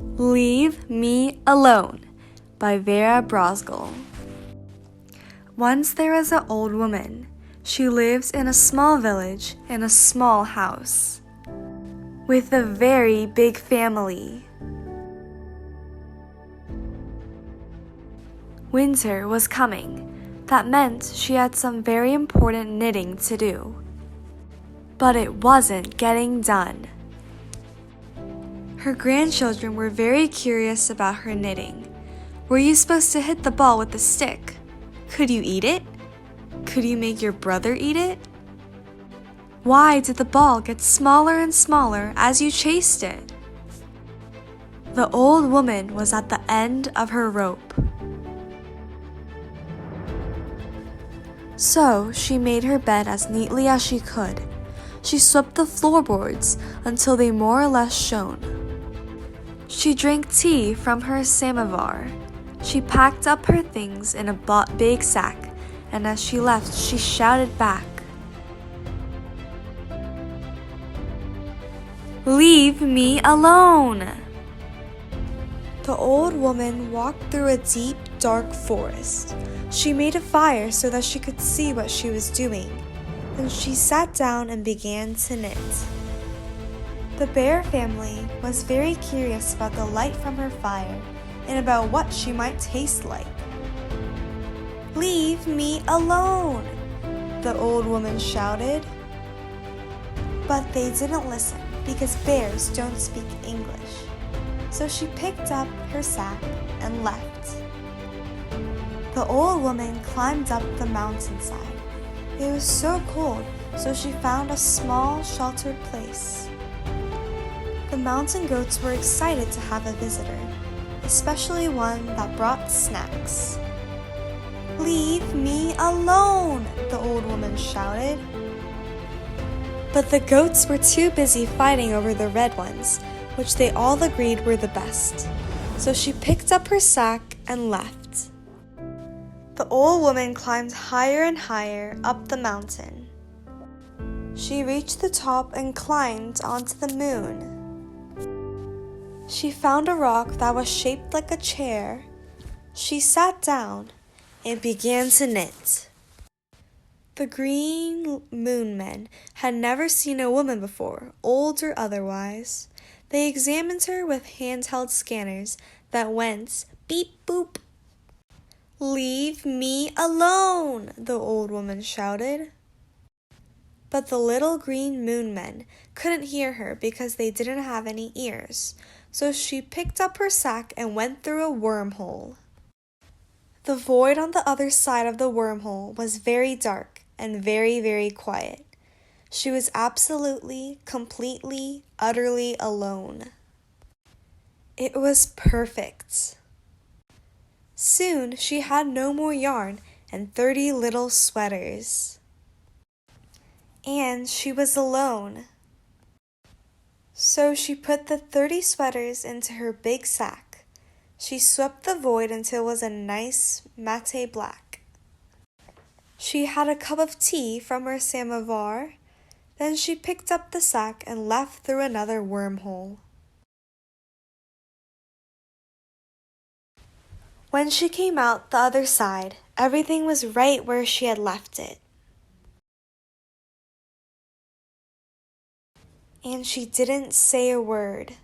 Leave Me Alone by Vera Brosgol. Once there was an old woman. She lives in a small village in a small house with a very big family. Winter was coming. That meant she had some very important knitting to do. But it wasn't getting done. Her grandchildren were very curious about her knitting. Were you supposed to hit the ball with a stick? Could you eat it? Could you make your brother eat it? Why did the ball get smaller and smaller as you chased it? The old woman was at the end of her rope. So she made her bed as neatly as she could. She swept the floorboards until they more or less shone. She drank tea from her samovar. She packed up her things in a big sack, and as she left, she shouted back, "Leave me alone!" The old woman walked through a deep, dark forest. She made a fire so that she could see what she was doing. Then she sat down and began to knit. The bear family was very curious about the light from her fire and about what she might taste like. "Leave me alone!" the old woman shouted. But they didn't listen because bears don't speak English. So she picked up her sack and left. The old woman climbed up the mountainside. It was so cold, so she found a small, sheltered place. The mountain goats were excited to have a visitor, especially one that brought snacks. "Leave me alone!" the old woman shouted. But the goats were too busy fighting over the red ones, which they all agreed were the best. So she picked up her sack and left. The old woman climbed higher and higher up the mountain. She reached the top and climbed onto the moon. She found a rock that was shaped like a chair. She sat down and began to knit. The green moon men had never seen a woman before, old or otherwise. They examined her with handheld scanners that went beep boop. "Leave me alone!" the old woman shouted. But the little green moon men couldn't hear her because they didn't have any ears. So she picked up her sack and went through a wormhole. The void on the other side of the wormhole was very dark and very, very quiet. She was absolutely, completely, utterly alone. It was perfect. Soon she had no more yarn and 30 little sweaters. And she was alone. So she put the 30 sweaters into her big sack. She swept the void until it was a nice matte black. She had a cup of tea from her samovar. Then she picked up the sack and left through another wormhole. When she came out the other side, everything was right where she had left it. And she didn't say a word.